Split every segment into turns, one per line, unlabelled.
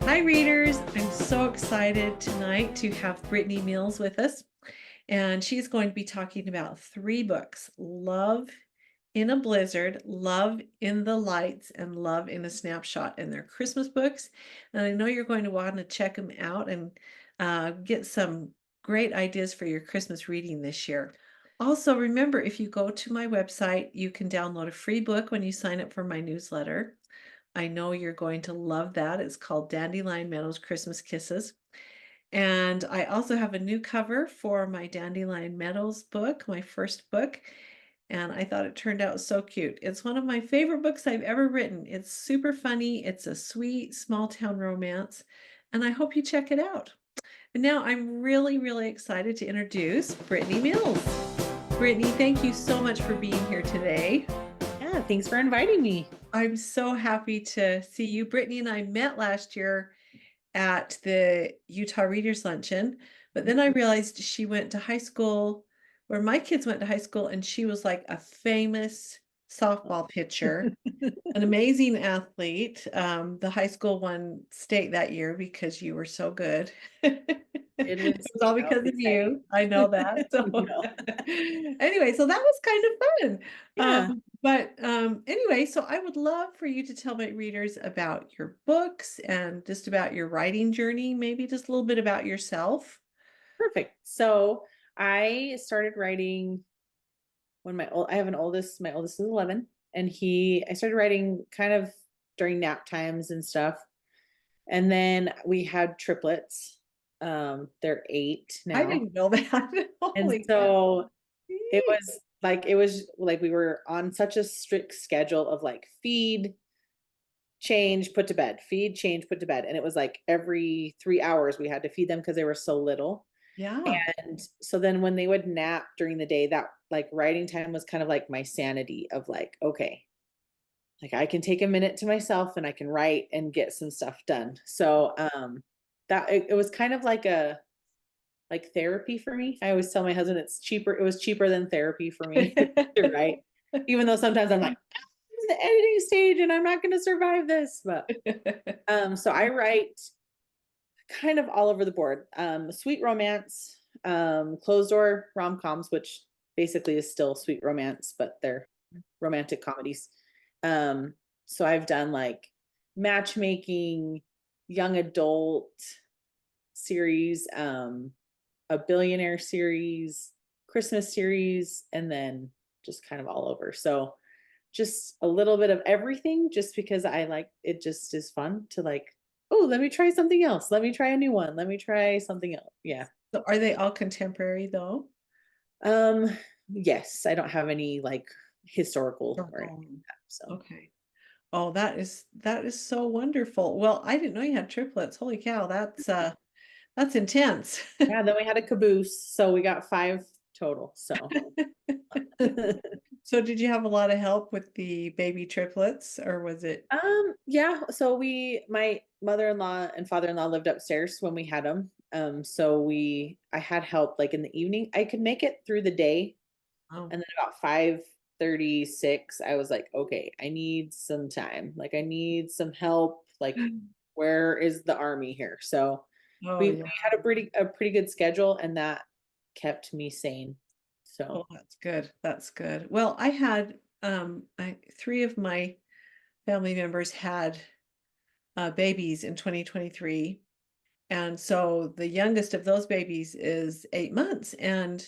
Hi, readers. I'm so excited tonight to have Brittany Mills with us. And she's going to be talking about three books: Love in a Blizzard, Love in the Lights, and Love in a Snapshot. And they're Christmas books. And I know you're going to want to check them out and get some great ideas for your Christmas reading this year. Also, remember, if you go to my website, you can download a free book when you sign up for my newsletter. I know you're going to love that. It's called Dandelion Meadows Christmas Kisses. And I also have a new cover for my Dandelion Meadows book, my first book. And I thought it turned out so cute. It's one of my favorite books I've ever written. It's super funny. It's a sweet small town romance. And I hope you check it out. And now I'm really, really excited to introduce Brittany Mills. Brittany, thank you so much for being here today.
Yeah, thanks for inviting me.
I'm so happy to see you. Brittany and I met last year at the Utah Readers Luncheon, but then I realized she went to high school where my kids went to high school, and she was like a famous softball pitcher, an amazing athlete. The high school won state that year because you were so good.
It
It
was,
was all
that was
because of
exciting.
you. I know that. So
No.
anyway, so that was kind of fun.
Yeah,
But anyway, so I would love for you to tell my readers about your books and just about your writing journey, maybe just a little bit about yourself.
perfect. So I started writing when I have my oldest is 11, and I started writing kind of during nap times and stuff. And then we had triplets. They're 8
I
now.
didn't know that.
And
Holy cow.
so it was like we were on such a strict schedule of like feed, change, put to bed, feed, change, put to bed. And it was like every 3 hours we had to feed them because they were so little.
Yeah.
And so then when they would nap during the day, that like writing time was kind of like my sanity of like, okay, like I can take a minute to myself and I can write and get some stuff done. So that it was kind of like therapy for me. I always tell my husband it was cheaper than therapy for me to write. Even though sometimes I'm like, I'm in the editing stage and I'm not gonna survive this. But so I write kind of all over the board. Sweet romance, closed door rom-coms, which basically is still sweet romance, but they're romantic comedies. So I've done like matchmaking, young adult series, a billionaire series, Christmas series, and then just kind of all over. So just a little bit of everything, just because I like it, just is fun to like, oh, let me try something else. Let me try a new one. Let me try something else. Yeah.
So are they all contemporary though?
Um, yes, I don't have any like historical or anything
Oh,
like that. So
okay. Oh, that is so wonderful. Well, I didn't know you had triplets. Holy cow, that's intense.
yeah, then we had a caboose. So we got 5 total. So
So did you have a lot of help with the baby triplets, or was it?
yeah, so my mother-in-law and father-in-law lived upstairs when we had them. I had help like in the evening. I could make it through the day,
Oh,
and then about 5:36, I was like, okay, I need some time. Like I need some help. Like, where is the army here? So
oh
we
yeah.
had a pretty good schedule, and that kept me sane.
Oh,
So
that's good. That's good. Well, I had three of my family members had babies in 2023. And so the youngest of those babies is 8 months. And,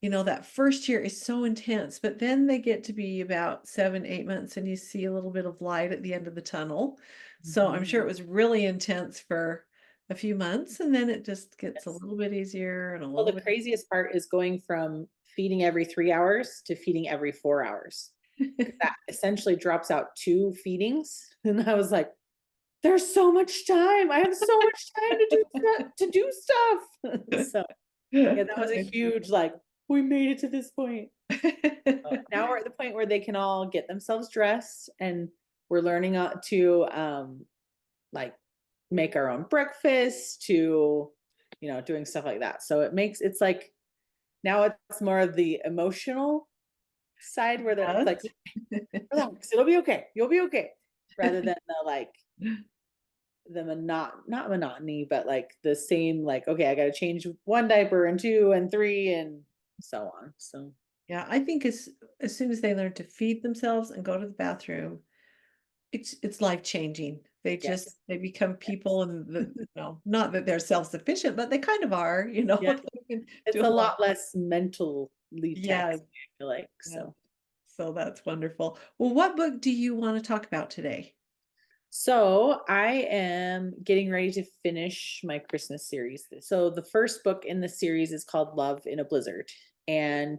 that first year is so intense, but then they get to be about 7, 8 months, and you see a little bit of light at the end of the tunnel. So I'm
mhm.
sure it was really intense for a few months, and then it just gets a
Yes.
little bit easier and a
Well,
little
the
bit.
craziest part is going from feeding every 3 hours to feeding every 4 hours. That essentially drops out 2 feedings. And I was like, there's so much time. I have so much time to do stuff. So yeah, that was a huge like, we made it to this point. Now we're at the point where they can all get themselves dressed, and we're learning to like make our own breakfast, to doing stuff like that. So it's like now it's more of the emotional side where it's like,
Yes.
relax, it'll be okay, you'll be okay, rather than the like not monotony, but like the same, like, okay, I got to change one diaper and two and three and so on. So
Yeah, I think as soon as they learn to feed themselves and go to the bathroom, it's life changing.
yes,
They become
yes,
people and not that they're self-sufficient, but they kind of are,
yeah.
they can do
It's
a
a
lot.
lot less mentally
Yeah,
taxing, I feel like.
yeah.
So
So that's wonderful. Well, what book do you want to talk about today?
So I am getting ready to finish my Christmas series. So the first book in the series is called Love in a Blizzard. And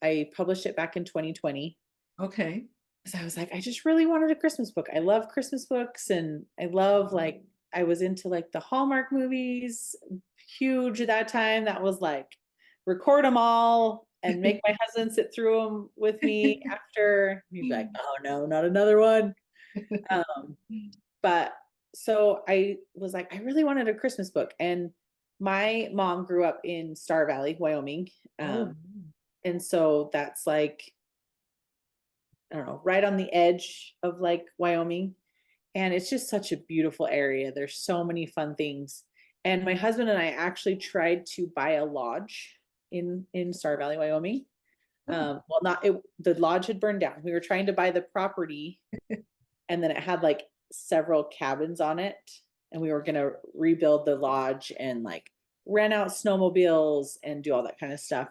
I published it back in 2020.
Okay.
Because I was like, I just really wanted a Christmas book. I love Christmas books and I love like I was into like the Hallmark movies, huge at that time. That was like record them all and make my husband sit through them with me after. He'd be like, oh no, not another one. Um, but so I was like, I really wanted a Christmas book. And my mom grew up in Star Valley, Wyoming.
Oh,
And so that's like, I don't know, right on the edge of like Wyoming. And it's just such a beautiful area. There's so many fun things. And my husband and I actually tried to buy a lodge in Star Valley, Wyoming.
oh,
Well, not it, the lodge had burned down. We were trying to buy the property and then it had like several cabins on it and we were going to rebuild the lodge and like rent out snowmobiles and do all that kind of stuff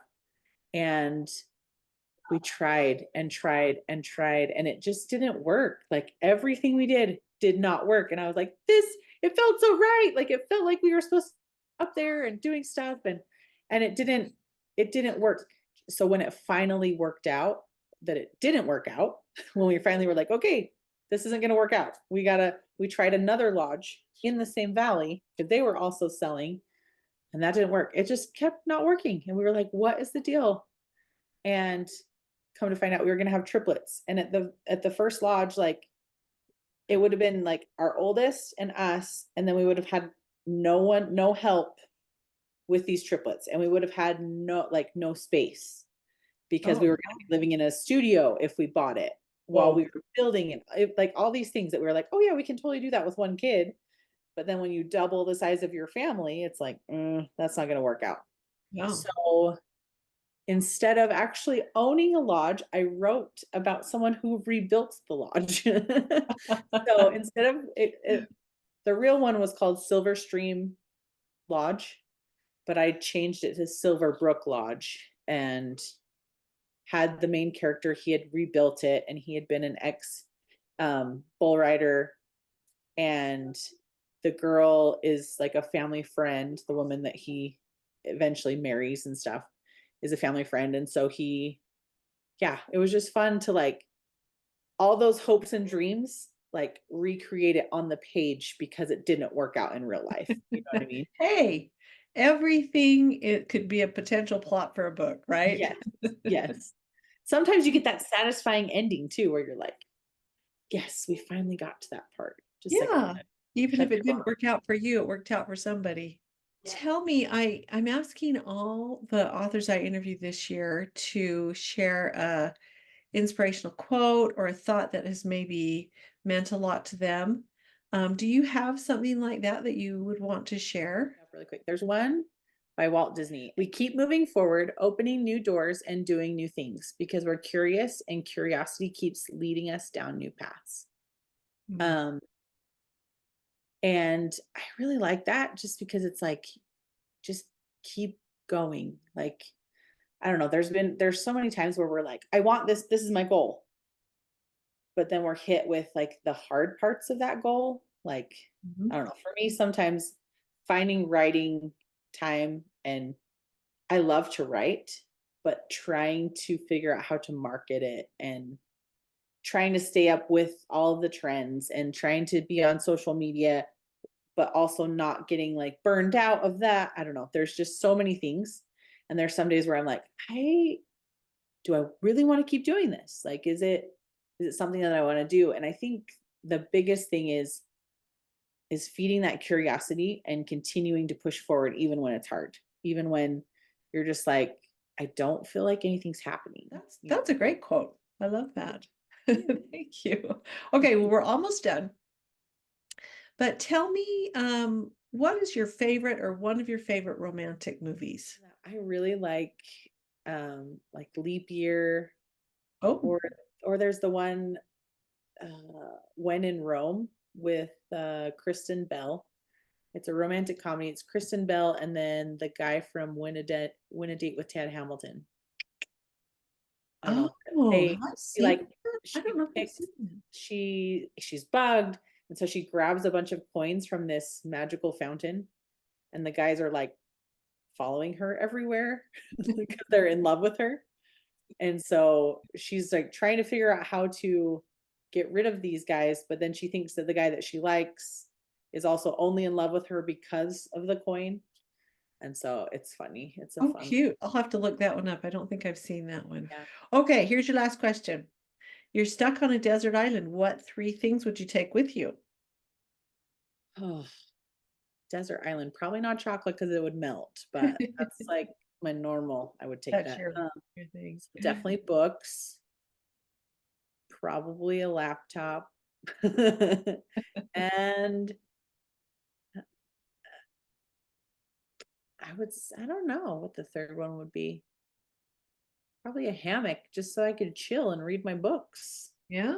and we tried and tried and tried and it just didn't work. Like everything we did not work and I was like, this, it felt so right, like it felt like we were supposed to be up there and doing stuff and it didn't work. So when it finally worked out, that it didn't work out, when we finally were like, okay, this isn't going to work out, we tried another lodge in the same valley because they were also selling and that didn't work. It just kept not working and we were like, what is the deal? And come to find out we were going to have triplets and at the first lodge, like it would have been like our oldest and us and then we would have had no help with these triplets and we would have had no space because
oh,
we were going to be living in a studio if we bought it while
whoa.
we were building it, like all these things that we were like, oh yeah, we can totally do that with one kid. But then when you double the size of your family, it's like, that's not going to work out.
Yeah.
So instead of actually owning a lodge, I wrote about someone who rebuilt the lodge. So instead of the real one was called Silver Stream Lodge, but I changed it to Silver Brook Lodge and had the main character. He had rebuilt it and he had been an ex bull rider. And the girl is like a family friend. The woman that he eventually marries and stuff is a family friend. And so yeah, it was just fun to like all those hopes and dreams, like recreate it on the page because it didn't work out in real life. You know what I mean?
Hey, everything it could be a potential plot for a book, right?
Yes. Yes. Sometimes you get that satisfying ending too, where you're like, yes, we finally got to that part. Just like
Yeah. Even
check
if it
your
didn't
box.
work out for you, it worked out for somebody. Tell me, I'm asking all the authors I interviewed this year to share a inspirational quote or a thought that has maybe meant a lot to them. Do you have something like that that you would want to share?
Really quick. There's one by Walt Disney. We keep moving forward, opening new doors and doing new things because we're curious and curiosity keeps leading us down new paths.
Mm.
Um, and I really like that just because it's like, just keep going. Like, I don't know, there's so many times where we're like, I want this is my goal. But then we're hit with like the hard parts of that goal. Like, I
Mhm.
don't know, for me, sometimes finding writing time and I love to write, but trying to figure out how to market it and trying to stay up with all the trends and trying to be on social media, but also not getting like burned out of that. I don't know. There's just so many things. And there's some days where I'm like, do I really want to keep doing this? Like, is it something that I want to do? And I think the biggest thing is feeding that curiosity and continuing to push forward even when it's hard, even when you're just like, I don't feel like anything's happening.
That's a great quote. I love that. Thank you. Okay, well, we're almost done. But tell me, what is your favorite or one of your favorite romantic movies?
I really like Leap Year,
Oh,
or there's the one When in Rome with Kristen Bell. It's a romantic comedy. It's Kristen Bell and then the guy from Win a Date with Ted Hamilton. I don't know.
oh,
They
have I
she
seen
like
that? I don't
she
know if I've
picks
seen that.
she's bugged, and so she grabs a bunch of coins from this magical fountain, and the guys are like following her everywhere because they're in love with her. And so she's like trying to figure out how to get rid of these guys, but then she thinks that the guy that she likes is also only in love with her because of the coin. And so it's funny. It's a
Oh,
fun.
cute. I'll have to look that one up. I don't think I've seen that one.
Yeah.
Okay, here's your last question. You're stuck on a desert island. What three things would you take with you?
Oh, desert island. Probably not chocolate because it would melt, but that's like my normal. I would take
That's
that.
your thing.
So definitely books, probably a laptop. And I don't know what the third one would be. Probably a hammock just so I could chill and read my books.
Yeah,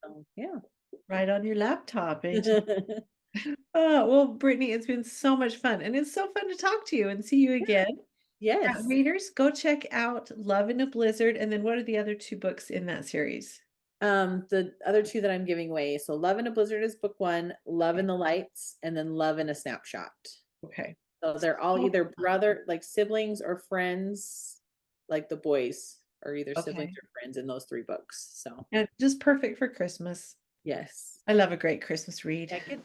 So, yeah.
right on your laptop, ain't it? Oh, well, Brittany, it's been so much fun. And it's so fun to talk to you and see you again.
Yes.
Readers, go check out Love in a Blizzard. And then what are the other two books in that series?
The other two that I'm giving away. So Love in a Blizzard is book one, Love in the Lights, and then Love in a Snapshot.
Okay.
So they're all
Oh,
either brother, like siblings or friends, like the boys are either siblings
okay.
or friends in those three books. So
And just perfect for Christmas.
yes.
I love a great Christmas read.
Yeah, kids